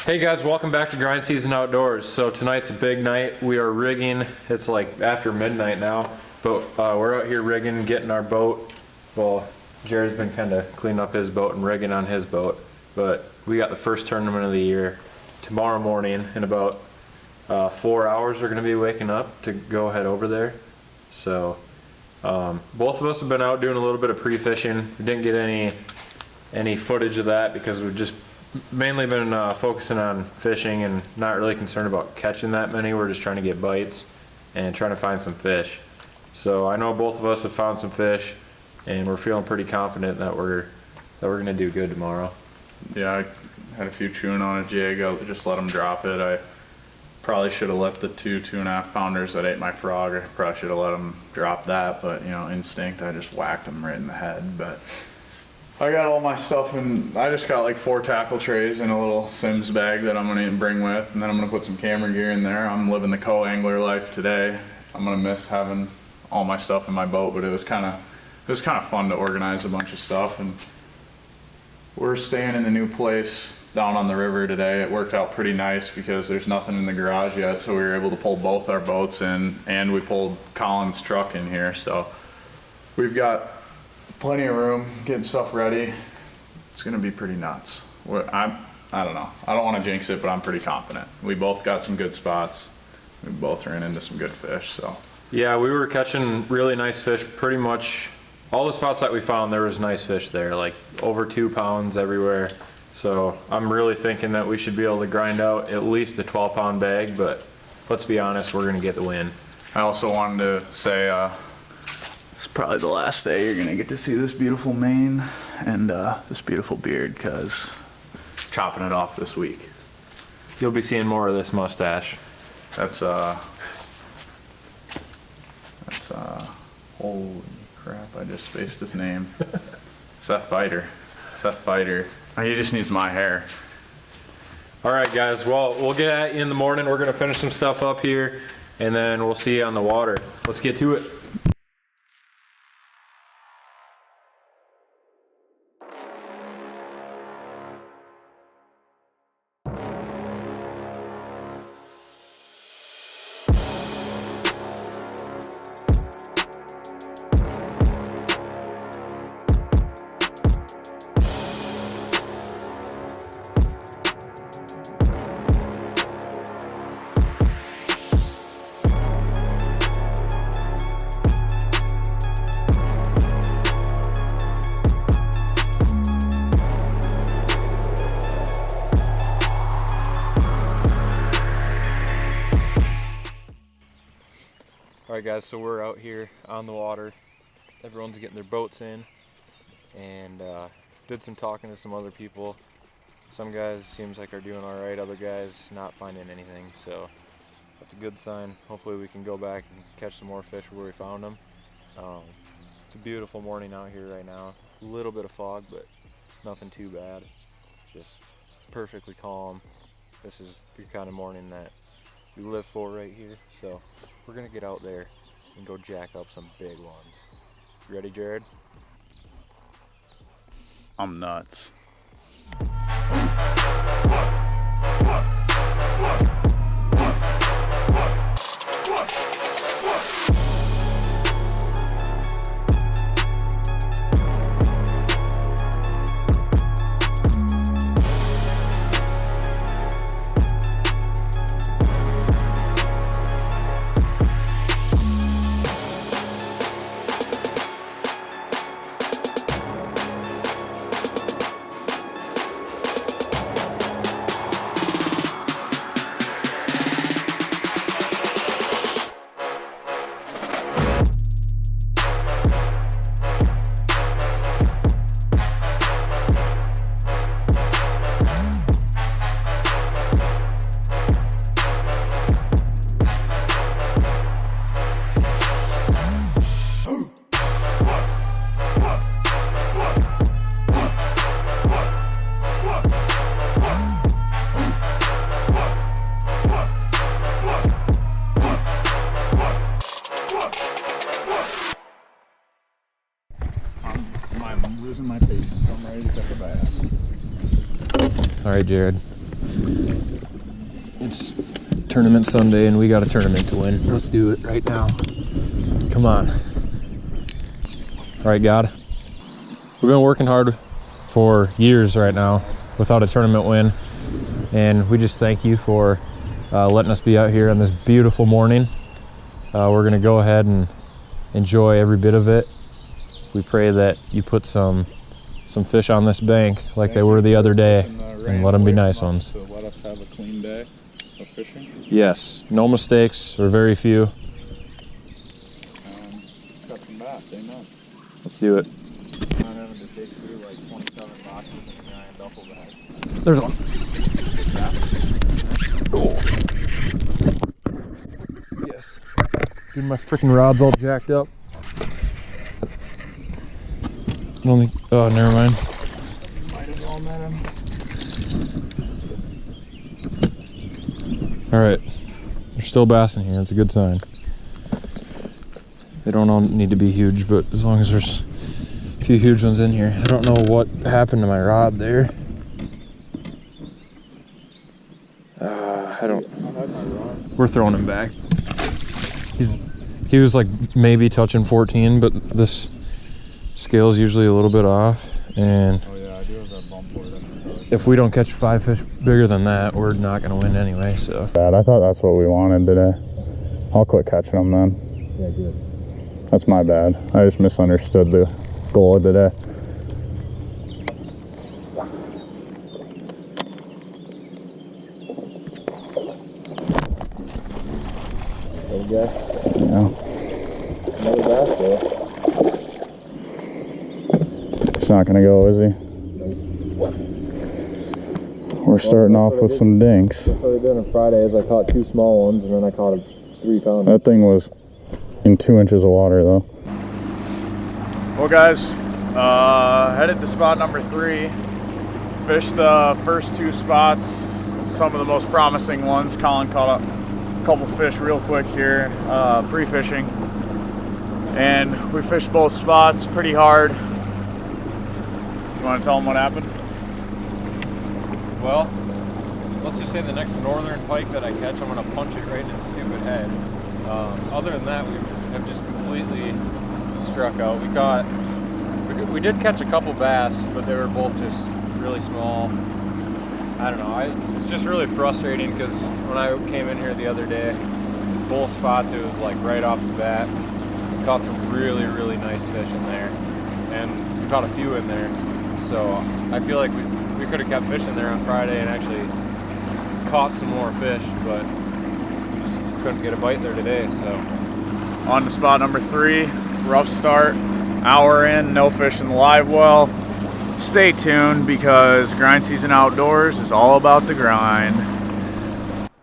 Hey guys, welcome back to Grind Season Outdoors. So tonight's a big night. We are rigging. It's like after midnight now, but we're out here rigging, getting our boat. Well, Jared's been kind of cleaning up his boat and rigging on his boat, but we got the first tournament of the year tomorrow morning. In about 4 hours we're going to be waking up to go head over there. So both of us have been out doing a little bit of pre-fishing. We didn't get any footage of that because we've just mainly been focusing on fishing and not really concerned about catching that many. We're just trying to get bites and trying to find some fish. So I know both of us have found some fish and we're feeling pretty confident that we're gonna do good tomorrow. Yeah, I had a few chewing on a jig. I just let them drop it. I probably should have let the 2.5 pounders that ate my frog. I probably should have let them drop that, but you know, instinct, I just whacked them right in the head. But I got all my stuff and I just got like 4 tackle trays and a little Sims bag that I'm gonna bring with, and then I'm gonna put some camera gear in there. I'm living the co-angler life today. I'm gonna miss having all my stuff in my boat, but it was kind of fun to organize a bunch of stuff. And we're staying in the new place down on the river today. It worked out pretty nice because there's nothing in the garage yet, so we were able to pull both our boats in, and we pulled Collin's truck in here, so we've got plenty of room, getting stuff ready. It's gonna be pretty nuts. I don't know. I don't want to jinx it, but I'm pretty confident. We both got some good spots. We both ran into some good fish. So yeah, we were catching really nice fish. Pretty much all the spots that we found, there was nice fish there, like over 2 pounds everywhere. So I'm really thinking that we should be able to grind out at least a 12-pound bag. But let's be honest, we're gonna get the win. I also wanted to say, it's probably the last day you're gonna get to see this beautiful mane and this beautiful beard, because chopping it off this week. You'll be seeing more of this mustache. That's holy crap, I just spaced his name. Seth Fighter. He just needs my hair. All right guys, well, we'll get at you in the morning. We're gonna finish some stuff up here and then we'll see you on the water. Let's get to it. Alright guys, so we're out here on the water. Everyone's getting their boats in, and did some talking to some other people. Some guys seems like are doing alright, other guys not finding anything, so that's a good sign. Hopefully we can go back and catch some more fish where we found them. It's a beautiful morning out here right now. A little bit of fog, but nothing too bad. Just perfectly calm. This is the kind of morning that we live for right here, so we're gonna get out there and go jack up some big ones. You ready, Jared? I'm nuts. I'm losing my patience. I'm ready to take a bath. All right, Jared. It's tournament Sunday and we got a tournament to win. Let's do it right now. Come on. All right, God. We've been working hard for years right now without a tournament win, and we just thank you for letting us be out here on this beautiful morning. We're gonna go ahead and enjoy every bit of it. We pray that you put some fish on this bank like they were the other day, and let them be nice ones. To let us have a clean day of fishing. Yes, no mistakes or very few. Cut some bass, amen. Let's do it. Not having to take through like 27 boxes in a giant duffel bag. There's one. Oh. Yes. Dude, my freaking rod's all jacked up. I don't think. Oh, never mind. Might have all met him. All right. There's still bass in here. It's a good sign. They don't all need to be huge, but as long as there's a few huge ones in here. I don't know what happened to my rod there. I don't. We're throwing him back. He was like maybe touching 14, but this scale's usually a little bit off, and Oh yeah, I do have that bump board. if we don't catch 5 fish bigger than that, we're not gonna win anyway. So. Bad. I thought that's what we wanted today. I'll quit catching them then. Yeah, good. That's my bad. I just misunderstood the goal of today. There we go. Yeah. Another bass though. It's not gonna go, is he? We're starting off with some dinks. What I did on Friday is I caught 2 small ones and then I caught a 3 pounder. That thing was in 2 inches of water though. Well guys, headed to spot number 3. Fished the first 2 spots, some of the most promising ones. Collin caught a couple fish real quick here, pre-fishing. And we fished both spots pretty hard. You want to tell them what happened? Well, let's just say the next northern pike that I catch, I'm gonna punch it right in its stupid head. Other than that, we have just completely struck out. We did catch a couple bass, but they were both just really small. I don't know. It's just really frustrating because when I came in here the other day, both spots, it was like right off the bat. We caught some really, really nice fish in there, and we caught a few in there. So I feel like we could have kept fishing there on Friday and actually caught some more fish, but we just couldn't get a bite there today. So On to spot number 3, rough start, hour in, no fish in the live well. Stay tuned because Grind Season Outdoors is all about the grind.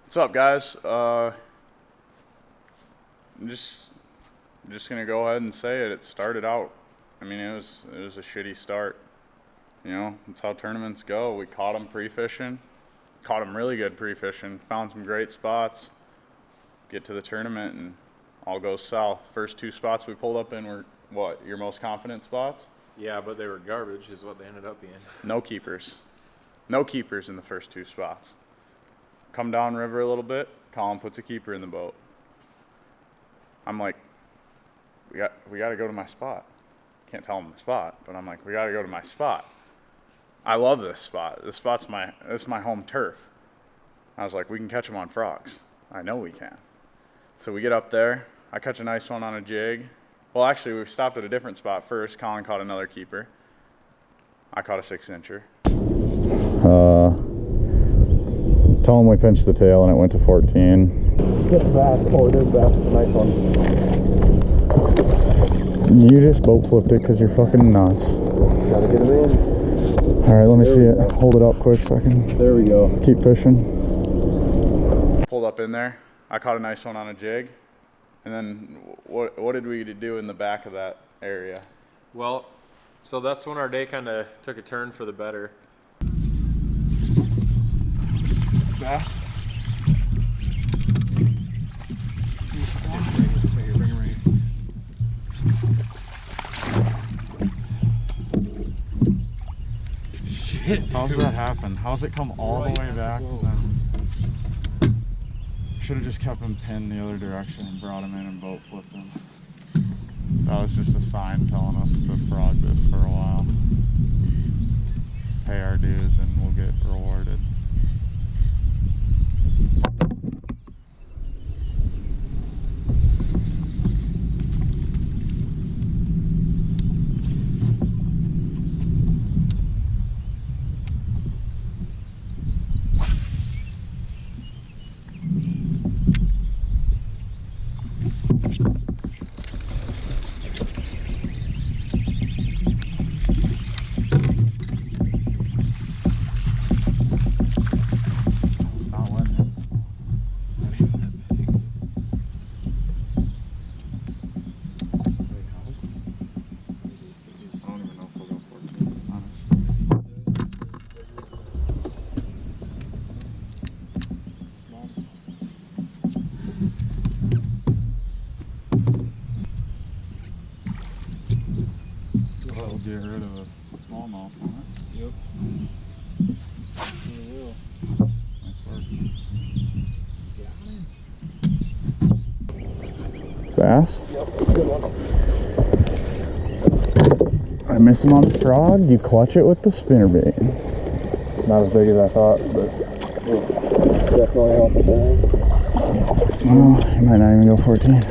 What's up guys? I'm just gonna go ahead and say it. It started out, I mean, it was a shitty start. You know, that's how tournaments go. We caught them pre-fishing, caught them really good pre-fishing, found some great spots, get to the tournament and all goes south. First 2 spots we pulled up in were, what, your most confident spots? yeah, but they were garbage is what they ended up being. No keepers. No keepers in the first 2 spots. Come down river a little bit, Collin puts a keeper in the boat. I'm like, we got to go to my spot. Can't tell him the spot, but I'm like, we got to go to my spot. I love this spot. This spot's my home turf. I was like, we can catch them on frogs. I know we can. So we get up there. I catch a nice one on a jig. Well, actually, we stopped at a different spot first. Collin caught another keeper. I caught a 6-incher. Tell him we pinched the tail and it went to 14. Get the bass. Oh, there's bass. Nice one. You just boat flipped it because you're fucking nuts. Gotta get it in. All right, let me see it. Hold it up quick so I can There we go. keep fishing. Pulled up in there. I caught a nice one on a jig. And then what did we do in the back of that area? Well, so that's when our day kind of took a turn for the better. Bass? Shit. How's that happen? How's it come all the way back? Should have just kept him pinned the other direction and brought him in and boat flipped him. That was just a sign telling us to frog this for a while. Pay our dues and we'll get rewarded. Get rid of a smallmouth on it. Yep. Nice work. Bass? Yep, good one. I miss him on the frog. You clutch it with the spinnerbait. Not as big as I thought, but Definitely help it there. well, he might not even go 14.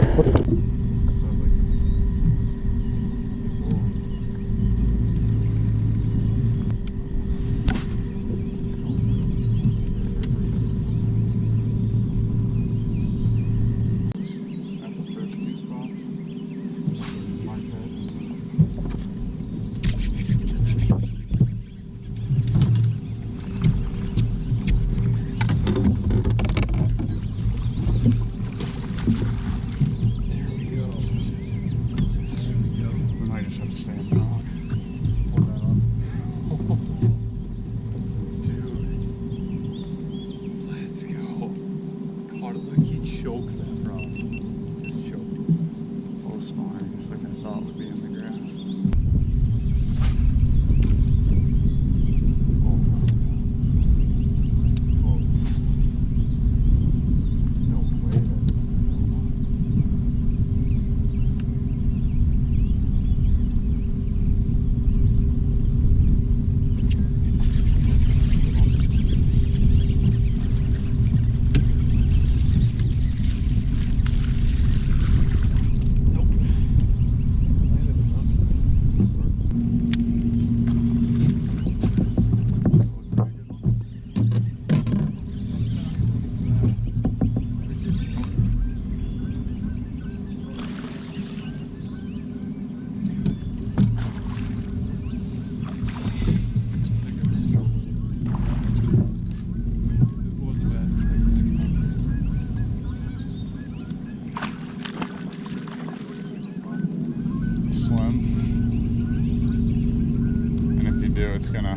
It's gonna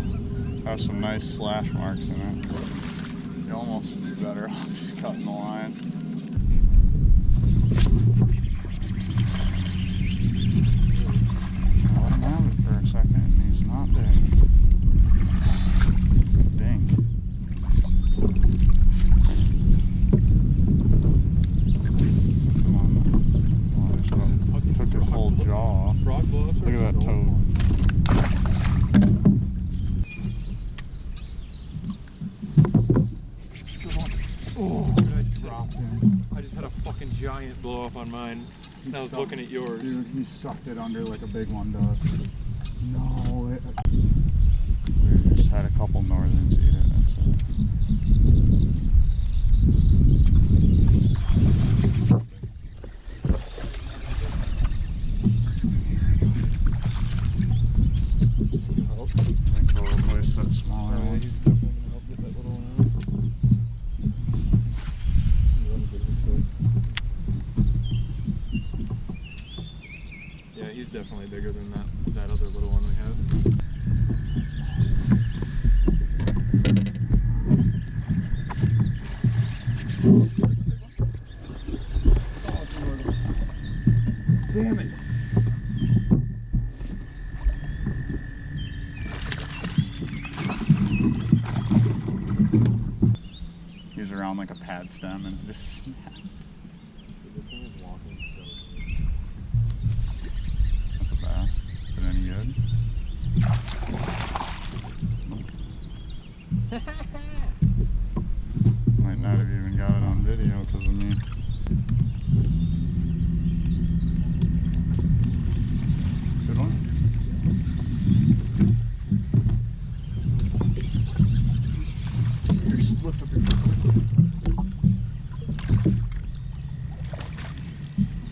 have some nice slash marks in it. You almost would be better off just cutting the line. I let him have it for a second and he's not big. Dink. Come on. Took his whole jaw off. Look at that toad. Oh, I just had a fucking giant blow up on mine. I was looking at yours. Dude, he sucked it under like a big one does. No, we just had a couple northerns eat it, that's it. I think we'll replace that smaller one. He's definitely gonna help get that little one out. Yeah, he's definitely bigger than that other little one we have. Damn it! around like a pad stem and just snapped. This thing is walking so That's a bass. Is it any good? Might not have even got it on video because of me. Good one. Here, lift up your foot.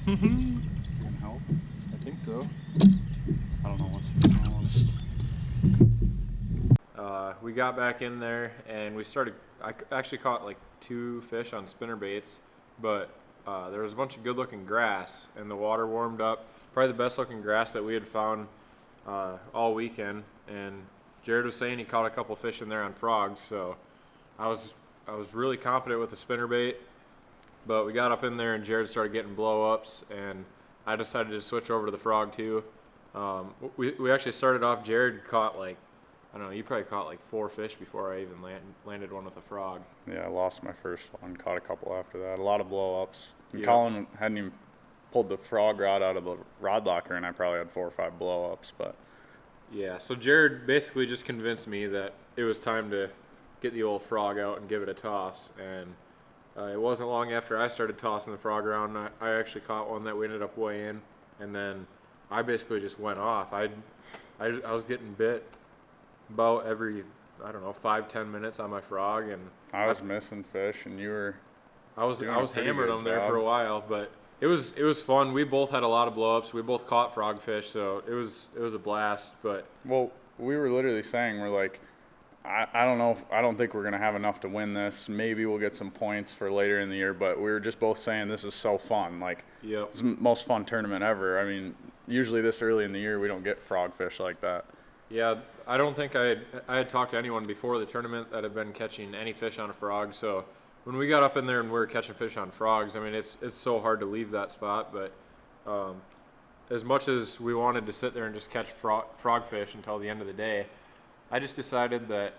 Can help? I think so. I don't know what's the smallest. We got back in there and we started. I actually caught like 2 fish on spinner baits, but there was a bunch of good-looking grass and the water warmed up. Probably the best-looking grass that we had found all weekend. And Jerod was saying he caught a couple fish in there on frogs, so I was really confident with the spinner bait. But we got up in there and Jerod started getting blow-ups, and I decided to switch over to the frog too. We actually started off. Jerod caught like, I don't know, you probably caught like 4 fish before I even landed one with a frog. Yeah, I lost my first one. Caught a couple after that. A lot of blow-ups. And Yeah. Collin hadn't even pulled the frog rod out of the rod locker, and I probably had 4 or 5 blow-ups. But Yeah, so Jerod basically just convinced me that it was time to get the old frog out and give it a toss. And it wasn't long after I started tossing the frog around, I actually caught one that we ended up weighing, and then I basically just went off. I was getting bit about every, I don't know, 5-10 minutes on my frog, and I was missing fish, and you were. I was doing a pretty hammering good them there job. for a while, but it was fun. We both had a lot of blow-ups. We both caught frogfish, so it was a blast. But Well, we were literally saying, we're like, I don't know. I don't think we're gonna have enough to win this. Maybe we'll get some points for later in the year, but we were just both saying this is so fun. Like, yep. it's the most fun tournament ever. I mean, usually this early in the year we don't get frogfish like that. Yeah, I don't think I had talked to anyone before the tournament that had been catching any fish on a frog. So when we got up in there and we were catching fish on frogs, I mean, it's so hard to leave that spot. But as much as we wanted to sit there and just catch frogfish until the end of the day, I just decided that,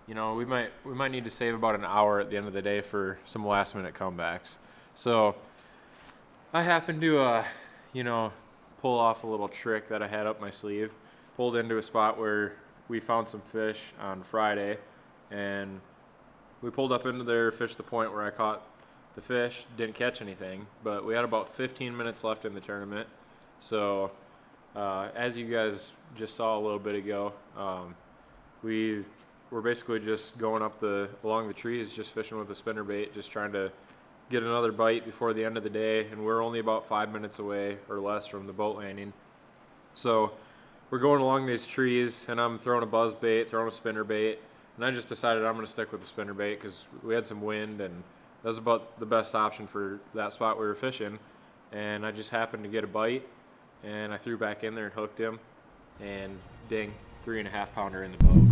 you know, we might need to save about an hour at the end of the day for some last minute comebacks. So I happened to, you know, pull off a little trick that I had up my sleeve. Pulled into a spot where we found some fish on Friday, and we pulled up into there, fished the point where I caught the fish, didn't catch anything, but we had about 15 minutes left in the tournament. So as you guys just saw a little bit ago, we were basically just going up along the trees, just fishing with a spinnerbait, just trying to get another bite before the end of the day, and we're only about 5 minutes away or less from the boat landing. So we're going along these trees, and I'm throwing a buzz bait, throwing a spinnerbait, and I just decided I'm going to stick with the spinnerbait because we had some wind, and that was about the best option for that spot we were fishing. And I just happened to get a bite, and I threw back in there and hooked him, and ding, 3.5 pounder in the boat.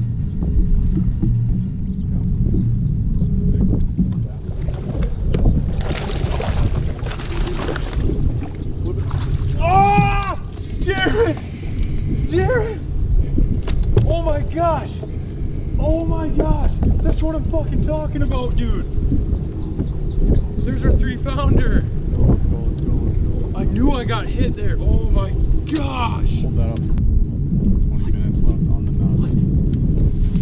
Oh! Jerod! Jerod! Oh my gosh! Oh my gosh! That's what I'm fucking talking about, dude! There's our 3-pounder! Let's go. I knew I got hit there! Oh my gosh! Hold that up. 20 minutes left on the nuts.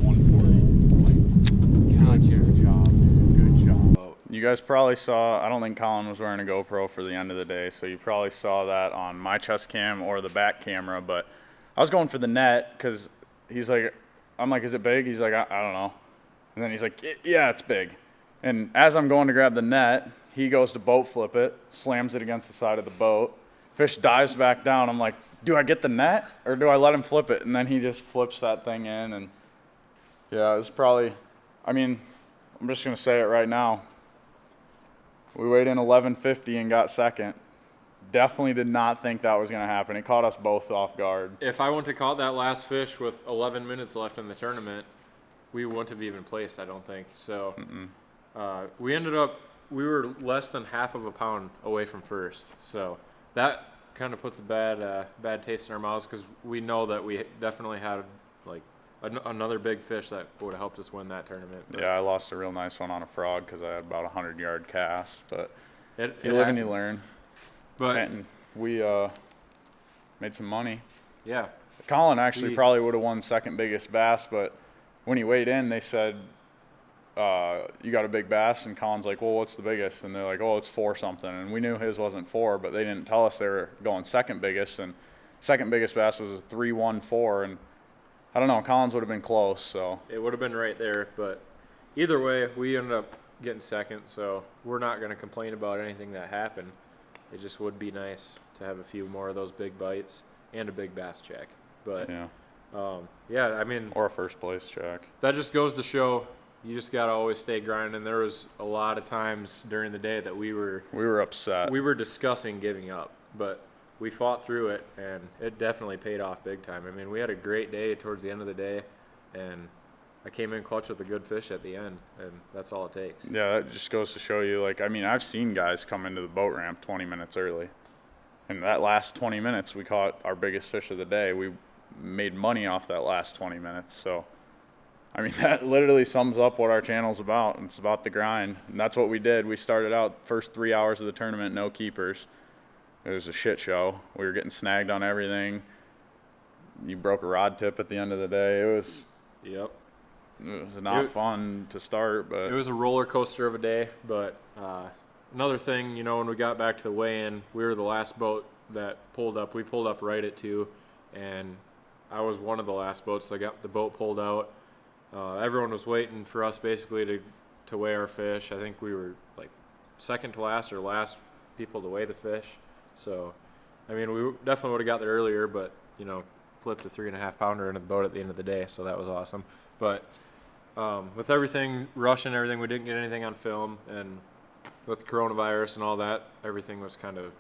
140. God, Good job. Good job. You guys probably saw, I don't think Collin was wearing a GoPro for the end of the day, so you probably saw that on my chest cam or the back camera, but I was going for the net because he's like, I'm like, is it big? He's like, I don't know. And then he's like, yeah, it's big. And as I'm going to grab the net, he goes to boat flip it, slams it against the side of the boat. Fish dives back down. I'm like, do I get the net or do I let him flip it? And then he just flips that thing in. And yeah, it was probably, I mean, I'm just going to say it right now. We weighed in 1150 and got second. Definitely did not think that was going to happen. It caught us both off guard. If I wouldn't have caught that last fish with 11 minutes left in the tournament, we wouldn't have even placed, I don't think. So we were less than half of a pound away from first. So that kind of puts a bad taste in our mouths because we know that we definitely had like another big fish that would have helped us win that tournament. But Yeah, I lost a real nice one on a frog because I had about a 100-yard cast, but it you live and you happens. learn. But And we made some money. yeah, Collin actually We- probably would have won second biggest bass, but when he weighed in, they said, you got a big bass? And Collin's like, well, what's the biggest? And they're like, oh, it's 4 something. And we knew his wasn't 4, but they didn't tell us they were going second biggest. And second biggest bass was a 314. And I don't know, Collins would have been close, so. it would have been right there. But either way, we ended up getting second, so we're not going to complain about anything that happened. It just would be nice to have a few more of those big bites and a big bass check. But Yeah, yeah, I mean, or a first place check. that just goes to show you just got to always stay grinding. There was a lot of times during the day that we were upset. we were discussing giving up, but we fought through it, and it definitely paid off big time. I mean, we had a great day towards the end of the day, and I came in clutch with a good fish at the end, and that's all it takes. Yeah, that just goes to show you, like, I mean, I've seen guys come into the boat ramp 20 minutes early. And that last 20 minutes, we caught our biggest fish of the day. We made money off that last 20 minutes. So, I mean, that literally sums up what our channel's about. It's about the grind. And that's what we did. We started out first 3 hours of the tournament, no keepers. It was a shit show. We were getting snagged on everything. You broke a rod tip at the end of the day. It was not fun to start, but It was a roller coaster of a day, but another thing, you know, when we got back to the weigh-in, we were the last boat that pulled up. We pulled up right at 2, and I was one of the last boats that got the boat pulled out. Everyone was waiting for us basically to weigh our fish. I think we were like second to last or last people to weigh the fish. So, I mean, we definitely would have got there earlier, but, you know, flipped a 3.5 pounder into the boat at the end of the day, so that was awesome. But with everything rushing, everything, we didn't get anything on film, and with coronavirus and all that, everything was kind of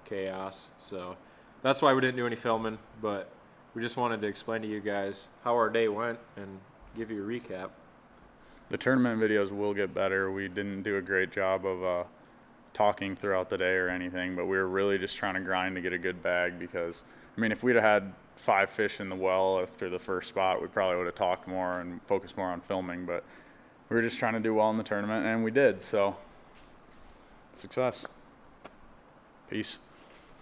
chaos. So that's why we didn't do any filming, but we just wanted to explain to you guys how our day went and give you a recap. the tournament videos will get better. We didn't do a great job of talking throughout the day or anything, but we were really just trying to grind to get a good bag because, I mean, if we'd have had 5 fish in the well after the first spot, we probably would have talked more and focused more on filming, but we were just trying to do well in the tournament, and we did, so success. Peace.